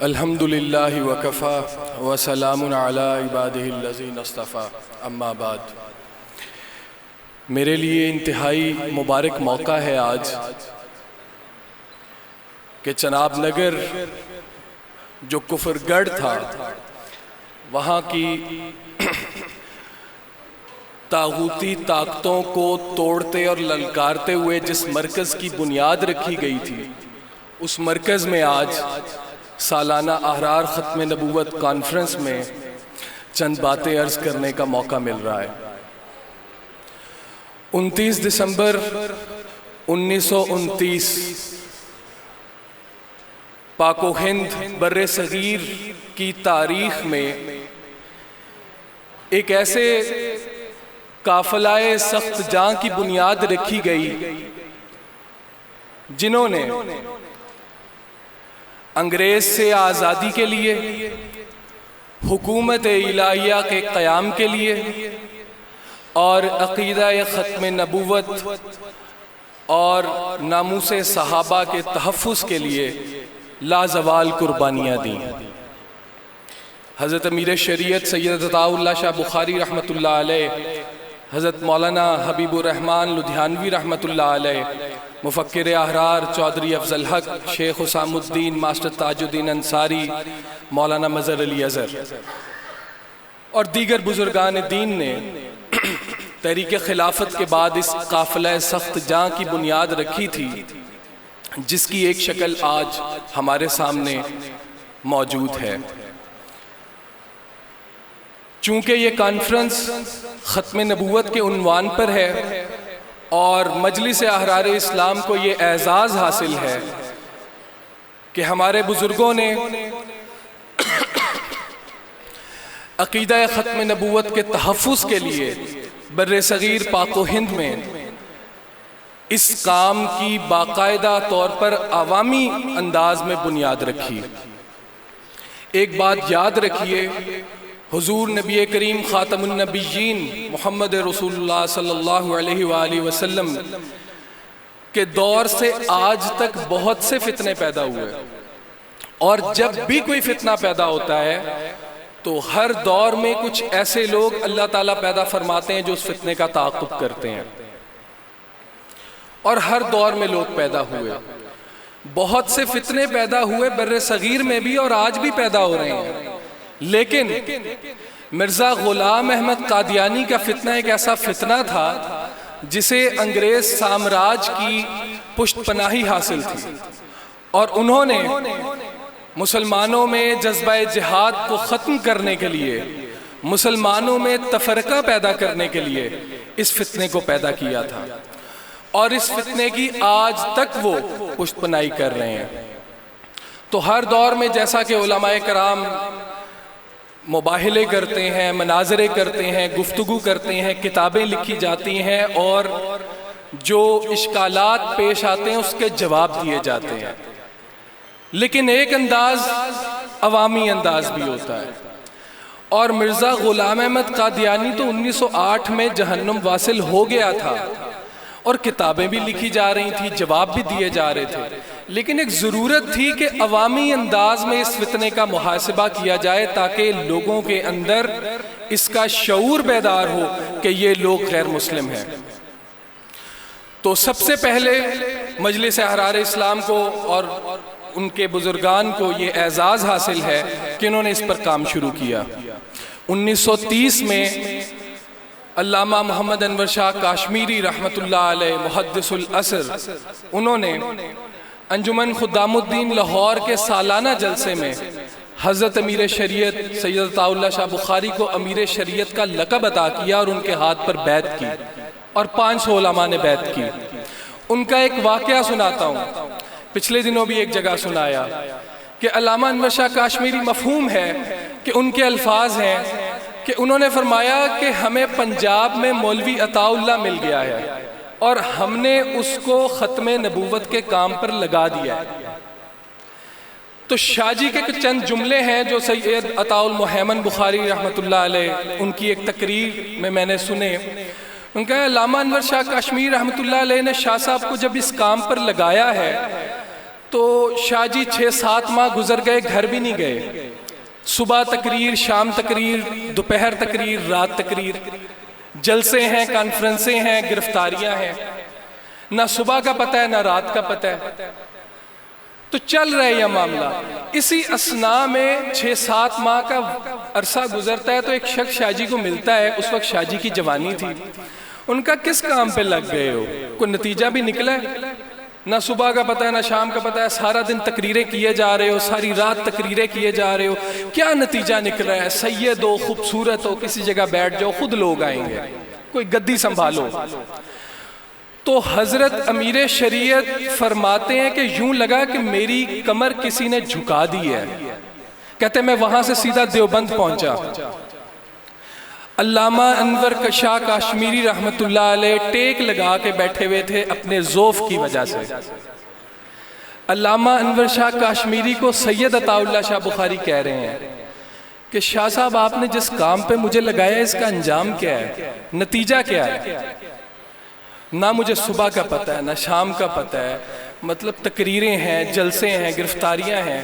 الحمدللہ وکفا وسلام علی عبادہ الذین اصطفیٰ اما بعد۔ میرے لیے انتہائی مبارک موقع ہے آج کہ چناب نگر جو کفر گڑھ تھا وہاں کی طاغوتی طاقتوں کو توڑتے اور للکارتے ہوئے جس مرکز کی بنیاد رکھی گئی تھی اس مرکز میں آج سالانہ احرار ختم نبوت کانفرنس میں چند باتیں عرض کرنے کا موقع مل رہا ہے۔ 29 دسمبر 1929 پاک و ہند بر صغیر کی تاریخ میں ایک ایسے قافلہ سخت جاں کی بنیاد رکھی گئی جنہوں نے انگریز سے آزادی کے لیے، حکومت الہیہ کے قیام کے لیے اور عقیدہ ختم نبوت اور ناموس صحابہ کے تحفظ کے لیے لازوال قربانیاں دیں۔ حضرت امیر شریعت سید عطاء اللہ شاہ بخاری رحمۃ اللہ علیہ، حضرت مولانا حبیب الرحمن لدھیانوی رحمۃ اللہ علیہ، مفکر احرار چودھری افضل حق، شیخ حسام الدین، ماسٹر تاج الدین انصاری، مولانا مظہر علی اظہر اور دیگر بزرگان دین نے تحریک خلافت کے بعد اس قافلہ سخت جاں کی بنیاد رکھی تھی جس کی ایک شکل آج ہمارے سامنے موجود ہے۔ چونکہ یہ کانفرنس ختم نبوت کے عنوان پر ہے اور مجلس احرار اسلام کو یہ اعزاز حاصل ہے کہ ہمارے بزرگوں نے عقیدہ ختم نبوت کے تحفظ کے لیے بر صغیر پاک و ہند میں اس کام کی باقاعدہ طور پر عوامی انداز میں بنیاد رکھی۔ ایک بات یاد رکھیے، حضور نبی کریم خاتم النبیین محمد رسول اللہ صلی اللہ علیہ وآلہ وسلم کے دور سے آج تک بہت سے فتنے پیدا ہوئے، اور جب بھی کوئی فتنہ پیدا ہوتا ہے تو ہر دور میں کچھ ایسے لوگ اللہ تعالیٰ پیدا فرماتے ہیں جو اس فتنے کا تعاقب کرتے ہیں، اور ہر دور میں لوگ پیدا ہوئے۔ بہت سے فتنے پیدا ہوئے بر صغیر میں بھی اور آج بھی پیدا ہو رہے ہیں، لیکن مرزا غلام احمد قادیانی کا فتنہ ایک ایسا فتنہ تھا جسے انگریز سامراج کی پشت پناہی حاصل تھی، اور انہوں نے مسلمانوں میں جذبہ جہاد کو ختم کرنے کے لیے، مسلمانوں میں تفرقہ پیدا کرنے کے لیے اس فتنے کو پیدا کیا تھا، اور اس فتنے کی آج تک وہ پشت پناہی کر رہے ہیں۔ تو ہر دور میں جیسا کہ علماء کرام مباحثے کرتے ہیں، مناظرے کرتے ہیں، گفتگو کرتے ہیں، کتابیں لکھی جاتی ہیں اور جو اشکالات پیش آتے ہیں اس کے جواب دیے جاتے ہیں، لیکن ایک انداز عوامی انداز بھی ہوتا ہے، اور مرزا غلام احمد قادیانی تو 1908 میں جہنم واصل ہو گیا تھا اور کتابیں بھی لکھی جا رہی تھیں، جواب بھی دیے جا رہے تھے، لیکن ایک ضرورت تھی کہ عوامی انداز میں اس فتنے کا محاسبہ کیا جائے تاکہ لوگوں کے اندر اس کا شعور بیدار ہو کہ یہ لوگ غیر مسلم ہیں۔ تو سب سے پہلے مجلس احرار اسلام کو اور ان کے بزرگان کو یہ اعزاز حاصل ہے کہ انہوں نے اس پر کام شروع کیا۔ 1930 میں علامہ محمد انور شاہ کاشمیری رحمۃ اللہ علیہ، محدث العصر، انہوں نے انجمن خدام الدین لاہور کے سالانہ جلسے میں حضرت امیر شریعت سید عطاء اللہ شاہ بخاری کو امیر شریعت کا لقب عطا کیا اور ان کے ہاتھ پر بیعت کی، اور 500 علماء نے بیعت کی۔ ان کا ایک واقعہ سناتا ہوں، پچھلے دنوں بھی ایک جگہ سنایا کہ علامہ انور شاہ کاشمیری، مفہوم ہے کہ ان کے الفاظ ہیں کہ انہوں نے فرمایا کہ ہمیں پنجاب میں مولوی عطاء اللہ مل گیا ہے اور ہم نے اس کو ختم نبوت کے کام پر لگا دیا ہے۔ تو شاہ جی کے چند جملے ہیں جو سید عطاء المحیمن بخاری رحمۃ اللہ علیہ ان کی ایک تقریر میں نے سنے۔ ان کا علامہ انور شاہ کاشمیری رحمۃ اللہ علیہ نے شاہ صاحب کو جب اس کام پر لگایا ہے تو شاہ جی 6-7 ماہ گزر گئے، گھر بھی نہیں گئے، صبح تقریر، شام تقریر، دوپہر تقریر، رات تقریر، جلسے ہیں، کانفرنسیں ہیں، گرفتاریاں ہیں، نہ صبح کا پتہ ہے نہ رات کا پتہ ہے، تو چل رہا ہے یہ معاملہ۔ اسی اثناء میں 6-7 ماہ کا عرصہ گزرتا ہے تو ایک شخص شاہ جی کو ملتا ہے، اس وقت شاہ جی کی جوانی تھی، ان کا کس کام پہ لگ گئے ہو؟ کوئی نتیجہ بھی نکلا ہے؟ نہ صبح کا پتہ ہے نہ شام کا پتہ ہے، سارا دن تقریریں کیے جا رہے ہو، ساری رات تقریریں کیے جا رہے ہو، کیا نتیجہ نکل رہا ہے؟ سید ہو، خوبصورت ہو، کسی جگہ بیٹھ جاؤ، خود لوگ آئیں گے، کوئی گدی سنبھالو۔ تو حضرت امیر شریعت فرماتے ہیں کہ یوں لگا کہ میری کمر کسی نے جھکا دی ہے، کہتے ہیں میں وہاں سے سیدھا دیوبند پہنچا۔ علامہ انور شاہ کاشمیری رحمت اللہ علیہ ٹیک لگا کے بیٹھے ہوئے تھے اپنے ذوف کی وجہ سے۔ علامہ انور شاہ کاشمیری کو سید عطا اللہ شاہ بخاری کہہ رہے ہیں کہ شاہ صاحب آپ نے جس کام پہ مجھے لگایا اس کا انجام کیا ہے، نتیجہ کیا ہے؟ نہ مجھے صبح کا پتہ ہے نہ شام کا پتہ ہے، مطلب تقریریں ہیں، جلسے ہیں، گرفتاریاں ہیں۔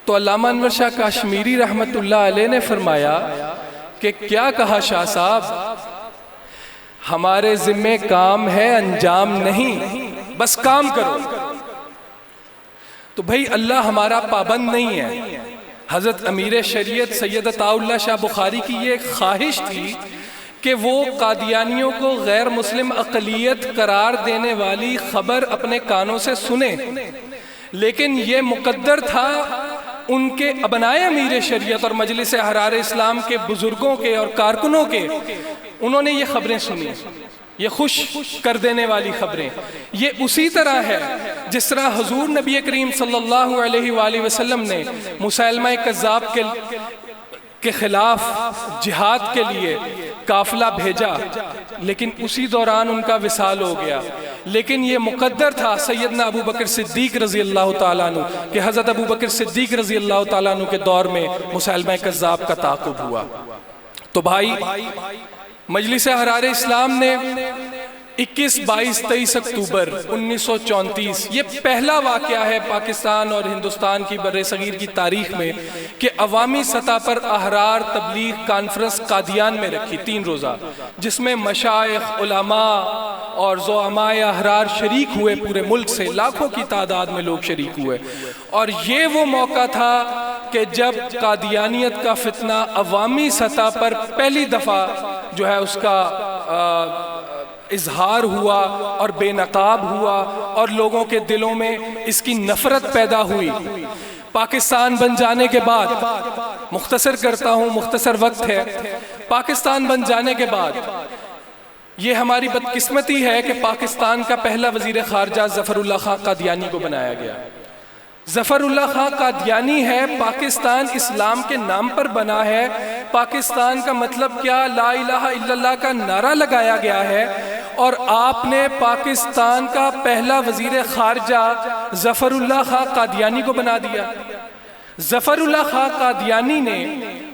تو علامہ انور شاہ کاشمیری رحمت اللہ علیہ نے فرمایا کہ کیا کہا شاہ صاحب، ہمارے ذمہ کام ہے، انجام نہیں، بس کام کرو۔ تو بھئی اللہ ہمارا پابند نہیں ہے۔ حضرت امیر شریعت سید عطا اللہ شاہ بخاری کی یہ ایک خواہش تھی کہ وہ قادیانیوں کو غیر مسلم اقلیت قرار دینے والی خبر اپنے کانوں سے سنیں، لیکن یہ مقدر تھا ان کے ابنائے امیر شریعت اور مجلس احرار اسلام کے بزرگوں کے اور کارکنوں کے، انہوں نے یہ خبریں سنی، یہ خوش کر دینے والی خبریں۔ یہ اسی طرح ہے جس طرح حضور نبی کریم صلی اللہ علیہ وآلہ وسلم نے مسیلمہ کذاب کے خلاف جہاد کے لیے قافلہ بھیجا، لیکن اسی دوران ان کا وصال ہو گیا، لیکن یہ مقدر تھا سیدنا ابو بکر صدیق رضی اللہ تعالیٰ عنہ کہ حضرت ابو بکر صدیق رضی اللہ تعالیٰ عنہ کے دور میں مسیلمہ کذاب کا تعاقب ہوا۔ تو بھائی مجلس احرار اسلام نے 21، 22، 23 اکتوبر 1934 یہ پہلا واقعہ ہے پاکستان اور ہندوستان کی بر صغیر کی تاریخ میں کہ عوامی سطح پر احرار تبلیغ کانفرنس قادیان میں رکھی 3 روزہ، جس میں مشائخ، علماء اور زعماء احرار شریک ہوئے، پورے ملک سے لاکھوں کی تعداد میں لوگ شریک ہوئے۔ اور یہ وہ موقع تھا کہ جب قادیانیت کا فتنہ عوامی سطح پر پہلی دفعہ جو ہے اس کا اظہار ہوا اور بے نقاب ہوا اور لوگوں کے دلوں میں اس کی نفرت پیدا ہوئی۔ پاکستان بن جانے کے بعد، مختصر کرتا ہوں، مختصر وقت ہے، پاکستان بن جانے کے بعد یہ ہماری بدقسمتی ہے کہ پاکستان کا پہلا وزیر خارجہ ظفر اللہ خان قادیانی کو بنایا گیا۔ ظفر اللہ خان قادیانی ہے، پاکستان اسلام کے نام پر بنا ہے، پاکستان کا مطلب کیا، لا الہ الا اللہ کا نعرہ لگایا گیا ہے، اور آپ نے پاکستان کا پہلا وزیر خارجہ ظفر اللہ خان قادیانی کو بنا دیا۔ ظفر اللہ خان قادیانی نے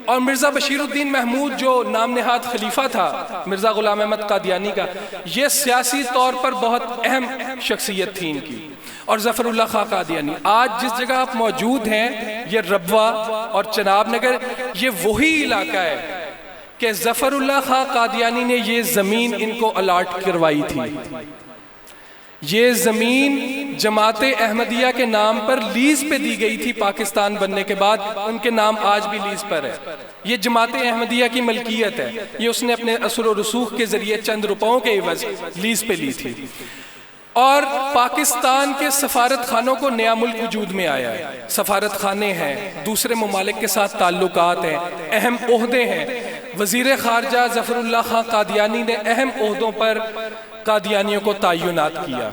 اور مرزا بشیر الدین محمود جو نام نہاد خلیفہ تھا مرزا غلام احمد قادیانی کا، یہ سیاسی طور پر بہت اہم شخصیت تھی ان کی، اور ظفر اللہ خان قادیانی آج جس جگہ آپ موجود ہیں، یہ ربوہ اور چناب نگر، یہ وہی علاقہ ہے کہ ظفر اللہ خان قادیانی نے یہ زمین ان کو الاٹ کروائی تھی۔ یہ زمین جماعت احمدیہ کے نام پر لیز پہ دی گئی تھی پاکستان بننے کے بعد، ان کے نام آج بھی لیز پر ہے۔ یہ جماعت احمدیہ کی ملکیت ہے، یہ اس نے اپنے اثر و رسوخ کے ذریعے چند روپوں کے عوض لیز پہ لی تھی۔ اور پاکستان کے سفارت خانوں کو نیا ملک وجود میں آیا ہے، سفارت خانے ہیں، دوسرے ممالک کے ساتھ تعلقات ہیں، اہم عہدے ہیں۔ وزیر خارجہ ظفر اللہ خان قادیانی نے اہم عہدوں پر قادیانیوں کو تعینات کیا۔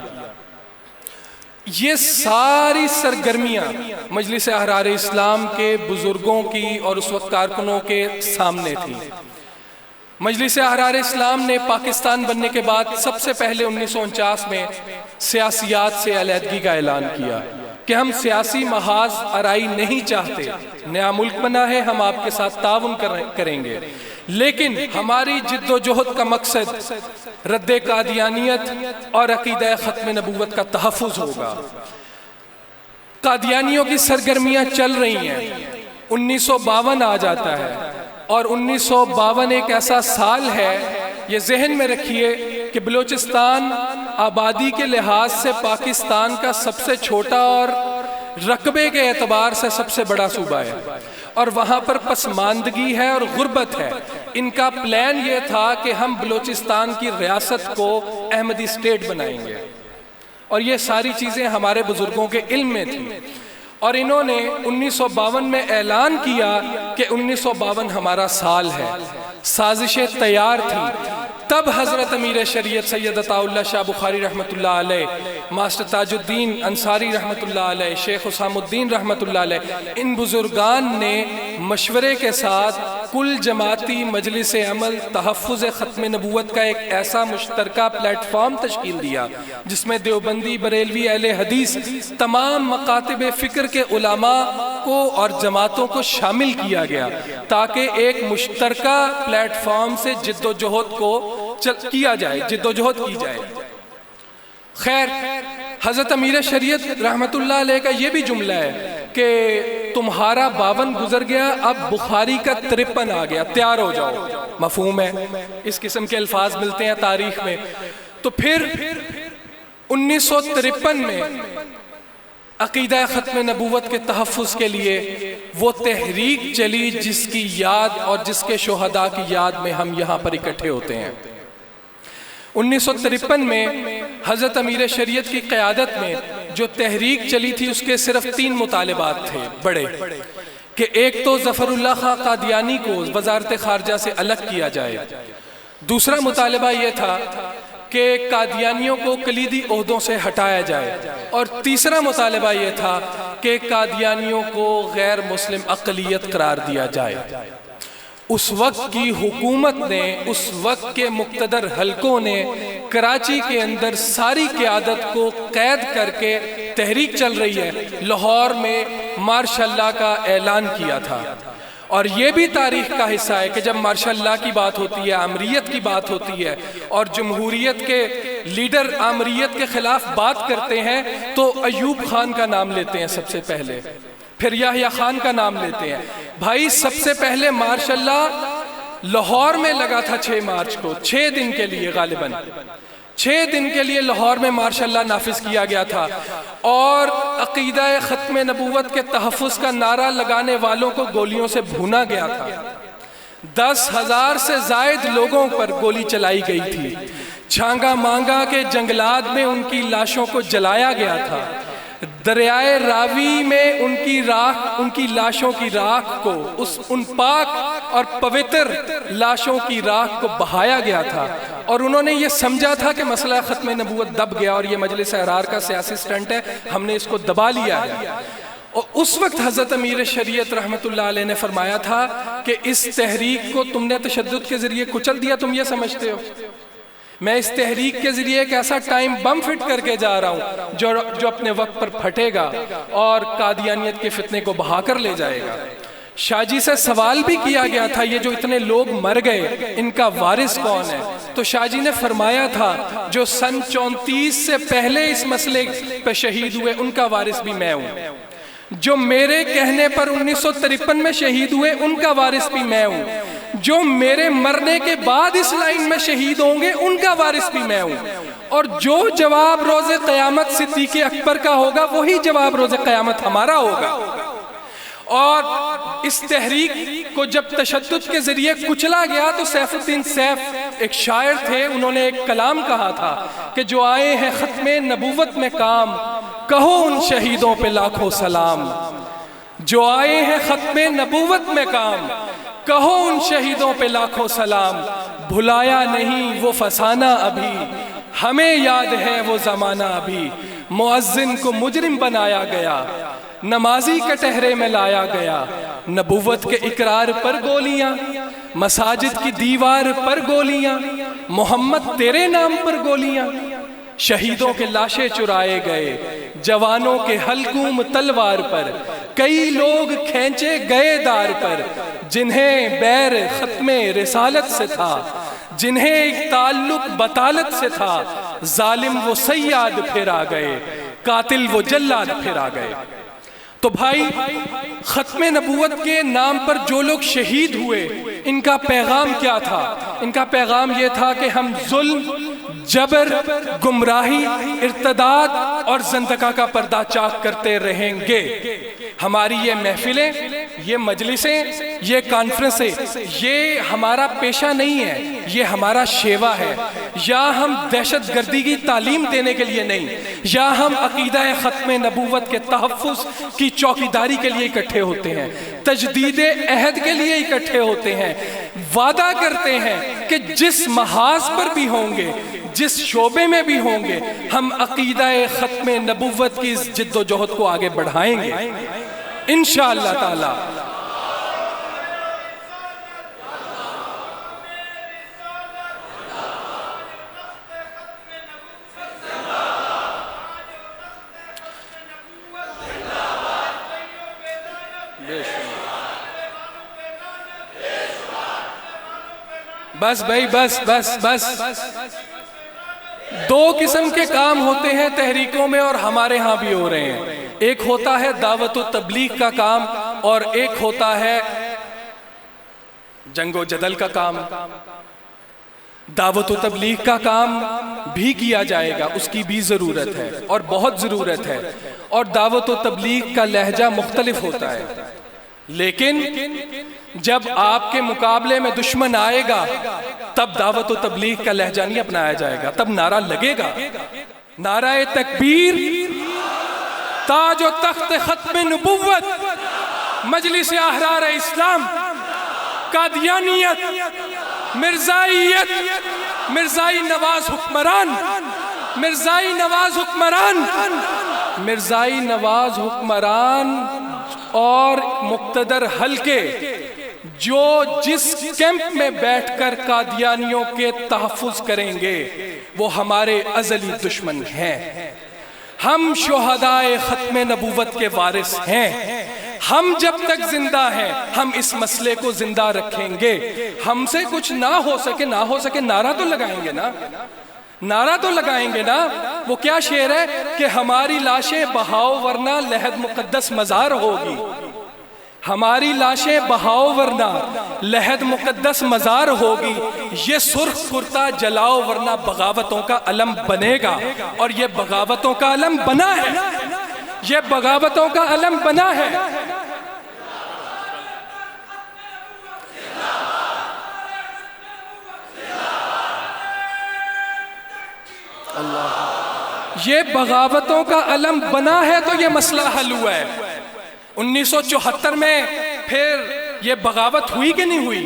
یہ ساری سرگرمیاں مجلس احرار اسلام کے بزرگوں کی اور اس وقت کارکنوں کے سامنے تھیں۔ مجلس احرار اسلام نے پاکستان بننے کے بعد سب سے پہلے 1949 میں سیاسیات سے علیحدگی کا اعلان کیا کہ ہم سیاسی محاذ آرائی نہیں چاہتے، نیا ملک بنا ہے، ہم آپ کے ساتھ تعاون کریں گے، لیکن ہماری جد و جہد کا مقصد رد قادیانیت اور عقیدہ ختم نبوت کا تحفظ ہوگا۔ قادیانیوں کی سرگرمیاں چل رہی ہیں، 1952 آ جاتا ہے، اور 1952 ایک ایسا سال ہے، یہ ذہن میں رکھیے کہ بلوچستان آبادی کے لحاظ سے پاکستان کا سب سے چھوٹا اور رقبے کے اعتبار سے سب سے بڑا صوبہ ہے، اور وہاں پر پسماندگی ہے اور غربت ہے۔ ان کا پلان یہ تھا کہ ہم بلوچستان کی ریاست کو احمدی اسٹیٹ بنائیں گے، اور یہ ساری چیزیں ہمارے بزرگوں کے علم میں تھیں، اور انہوں نے 1952 میں اعلان کیا کہ 1952 ہمارا سال ہے، سازشیں تیار تھیں۔ تب حضرت امیر شریعت سید عطا اللہ شاہ بخاری رحمۃ اللہ علیہ، ماسٹر تاج الدین انصاری رحمۃ اللہ علیہ، شیخ حسام الدین رحمۃ اللہ علیہ، ان بزرگان نے مشورے کے ساتھ کل جماعتی مجلس عمل تحفظ ختم نبوت کا ایک ایسا مشترکہ پلیٹ فارم تشکیل دیا جس میں دیوبندی، بریلوی، اہل حدیث، تمام مکاتب فکر کے علماء کو اور جماعتوں کو شامل کیا گیا، تاکہ ایک مشترکہ پلیٹ فارم سے جد و جہد کو کیا جائے، جد و جہد کی جائے۔ خیر، حضرت امیر شریعت رحمت اللہ علیہ کا یہ بھی جملہ ہے کہ تمہارا 52 گزر گیا، اب بخاری کا 53 آ گیا، تیار ہو جاؤ۔ مفہوم ہے، اس قسم کے الفاظ ملتے ہیں تاریخ میں۔ تو پھر 1953 میں عقیدہ ختم نبوت کے تحفظ کے لیے وہ تحریک چلی جس کی یاد اور جس کے شہداء کی یاد میں ہم یہاں پر اکٹھے ہوتے ہیں۔ 1953 میں حضرت امیر شریعت کی قیادت میں جو تحریک چلی تھی اس کے صرف 3 مطالبات تھے بڑے، کہ ایک تو ظفر اللہ خان قادیانی کو وزارت خارجہ سے الگ کیا جائے، دوسرا مطالبہ یہ تھا کہ قادیانیوں کو کلیدی عہدوں سے ہٹایا جائے، اور تیسرا مطالبہ یہ تھا کہ قادیانیوں کو غیر مسلم اقلیت قرار دیا جائے۔ اس وقت کی حکومت نے، اس وقت کے مقتدر حلقوں نے کراچی کے اندر ساری قیادت کو قید کر کے تحریک چل رہی ہے، لاہور میں مارشاء اللہ کا اعلان کیا تھا۔ اور یہ بھی تاریخ کا حصہ ہے کہ جب مارشاء اللہ کی بات ہوتی ہے، آمریت کی بات ہوتی ہے، اور جمہوریت کے لیڈر آمریت کے خلاف بات کرتے ہیں تو ایوب خان کا نام لیتے ہیں سب سے پہلے، پھر یحییٰ خان کا نام لیتے ہیں۔ بھائی سب سے پہلے مارشاء اللہ لاہور میں لگا تھا 6 مارچ کو، 6 دن کے لیے، غالباً 6 دن کے لیے لاہور میں مارشاء اللہ نافذ کیا گیا تھا، اور عقیدہ ختم نبوت کے تحفظ کا نعرہ لگانے والوں کو گولیوں سے بھونا گیا تھا۔ 10,000 سے زائد لوگوں پر گولی چلائی گئی تھی، چھانگا مانگا کے جنگلات میں ان کی لاشوں کو جلایا گیا تھا، دریائے راوی میں ان کی لاشوں کی راکھ کو، ان پاک اور پوتر لاشوں کی راکھ کو بہایا گیا تھا، اور انہوں نے یہ سمجھا تھا کہ مسئلہ ختم نبوت دب گیا اور یہ مجلس احرار کا سیاسی سٹنٹ ہے، ہم نے اس کو دبا لیا ہے۔ اور اس وقت حضرت امیر شریعت رحمت اللہ علیہ نے فرمایا تھا کہ اس تحریک کو تم نے تشدد کے ذریعے کچل دیا، تم یہ سمجھتے ہو؟ میں اس تحریک کے ذریعے ایک ایسا ٹائم بم فٹ کر کے جا رہا ہوں جو اپنے وقت پر پھٹے گا اور قادیانیت کے فتنے کو بہا کر لے جائے گا۔ شاہ جی سے سوال بھی کیا گیا تھا، یہ جو اتنے لوگ مر گئے ان کا وارث کون ہے؟ تو شاہ جی نے فرمایا تھا جو سن 34 سے پہلے اس مسئلے پہ شہید ہوئے ان کا وارث بھی میں ہوں، جو میرے کہنے پر 1953 میں شہید ہوئے ان کا وارث بھی میں ہوں، جو میرے مرنے کے بعد اس لائن میں شہید ہوں گے ان کا وارث بھی میں ہوں، اور جو جواب روز قیامت صدیق اکبر کا ہوگا وہی جواب روز قیامت ہمارا ہوگا۔ اور اس تحریک کو جب تشدد کے ذریعے کچلا گیا تو سیف الدین سیف ایک شاعر تھے، انہوں نے ایک کلام کہا تھا کہ جو آئے ہیں ختم نبوت میں کام، کہو ان شہیدوں پہ لاکھوں سلام۔ جو آئے ہیں ختم نبوت میں کام، کہو ان شہیدوں پہ لاکھوں سلام۔ بھلایا نہیں وہ فسانہ ابھی، ہمیں یاد ہے وہ زمانہ ابھی۔ مؤذن کو مجرم بنایا گیا، نمازی کٹہرے میں لایا گیا۔ نبوت کے اقرار پر گولیاں، مساجد کی دیوار پر گولیاں، محمد تیرے نام پر گولیاں۔ شہیدوں کے لاشیں چرائے گئے، جوانوں کے حلقوم تلوار پر۔ کئی لوگ کھینچے گئے دار پر، جنہیں بیر ختم رسالت سے تھا، جنہیں ایک تعلق بطالت سے تھا۔ ظالم وہ سیاد پھر آ گئے، قاتل وہ جلاد پھر آ گئے۔ تو بھائی ختم نبوت کے نام پر جو لوگ شہید ہوئے ان کا پیغام کیا تھا؟ ان کا پیغام یہ تھا کہ ہم ظلم، جبر، گمراہی، ارتداد اور زندقہ کا پردہ چاک کرتے رہیں گے۔ ہماری یہ محفلیں، یہ مجلسیں، یہ کانفرنسیں، یہ ہمارا پیشہ نہیں ہے، یہ ہمارا شیوا ہے۔ یا ہم دہشت گردی کی تعلیم دینے کے لیے نہیں، یا ہم عقیدہ ختم نبوت کے تحفظ کی چوکیداری کے لیے اکٹھے ہوتے ہیں، تجدید عہد کے لیے اکٹھے ہوتے ہیں۔ وعدہ کرتے ہیں کہ جس محاذ پر بھی ہوں گے، جس شعبے میں بھی ہوں گے، ہم عقیدہ ختم نبوت کی اس جد و جہد کو آگے بڑھائیں گے انشاءاللہ تعالی۔ بس بھائی بس بس بس دو قسم کے کام ہوتے ہیں تحریکوں میں اور ہمارے ہاں بھی ہو رہے ہیں۔ ایک ہوتا ہے دعوت و تبلیغ کا کام اور ایک ہوتا ہے جنگ و جدل کا کام۔ دعوت و تبلیغ کا کام بھی کیا جائے گا، اس کی بھی ضرورت ہے اور بہت ضرورت ہے، اور دعوت و تبلیغ کا لہجہ مختلف ہوتا ہے۔ لیکن جب آپ کے مقابلے میں دشمن آئے گا تب دعوت و تبلیغ کا لہجہ نہیں اپنایا جائے گا، تب نعرہ لگے گا، نعرہ تکبیر، تاج و تخت ختم نبوت، مجلس احرار اسلام، قادیانیت، مرزائیت، مرزائی نواز حکمران، مرزائی نواز حکمران، مرزائی نواز حکمران اور مقتدر حلقے جو جس کیمپ میں بیٹھ کر قادیانیوں کے تحفظ کریں گے وہ ہمارے ازلی دشمن ہیں۔ ہم شہدائے ختم نبوت کے وارث ہیں، ہم جب تک زندہ ہیں ہم اس مسئلے کو زندہ رکھیں گے۔ ہم سے کچھ نہ ہو سکے نعرہ تو لگائیں گے نا، نعرہ تو لگائیں گے نا۔ وہ کیا شعر ہے کہ ہماری لاشیں بہاؤ ورنہ لحد مقدس مزار ہوگی، ہماری لاشیں بہاؤ ورنہ لحد مقدس مزار ہوگی، یہ سرخ کرتا جلاؤ ورنہ بغاوتوں کا علم بنے گا، اور یہ بغاوتوں کا علم بنا ہے، یہ بغاوتوں کا علم بنا ہے۔ یہ بغاوتوں کا علم بنا ہے تو یہ مسئلہ حل ہوا ہے۔ 1974 میں پھر یہ بغاوت ہوئی کہ نہیں ہوئی؟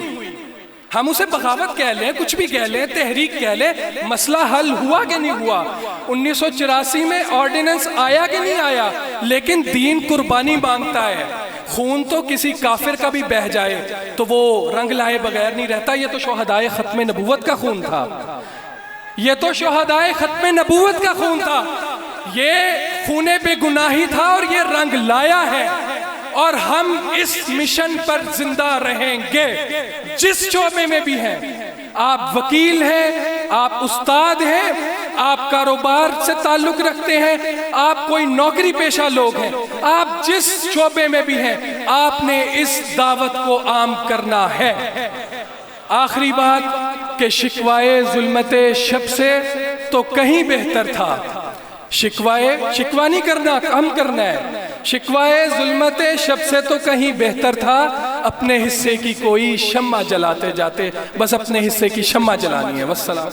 ہم اسے بغاوت کہہ لیں، کچھ بھی کہہ لیں، تحریک کہہ لیں، مسئلہ حل ہوا کہ نہیں ہوا؟ 1984 میں آرڈیننس آیا کہ نہیں آیا؟ لیکن دین قربانی مانگتا ہے، خون تو کسی کافر کا بھی بہہ جائے تو وہ رنگ لائے بغیر نہیں رہتا۔ یہ تو شہدائے ختم نبوت کا خون تھا، یہ تو شہدائے ختم نبوت کا خون تھا، یہ خون بے گناہی تھا اور یہ رنگ لایا ہے، اور ہم اس مشن پر زندہ رہیں گے جس شعبے میں بھی ہیں۔ آپ وکیل ہیں، آپ استاد ہیں، آپ کاروبار سے تعلق رکھتے ہیں، آپ کوئی نوکری پیشہ لوگ ہیں، آپ جس شعبے میں بھی ہیں آپ نے اس دعوت کو عام کرنا ہے۔ آخری بات کہ شکوائے ظلمت شب سے تو کہیں بہتر تھا، شکوا نہیں کرنا، ہم کرنا ہے، شکوائے ظلمت شب سے تو کہیں بہتر تھا، اپنے حصے کی کوئی شمع جلاتے جاتے، بس اپنے حصے کی شمع جلانی ہے۔ والسلام۔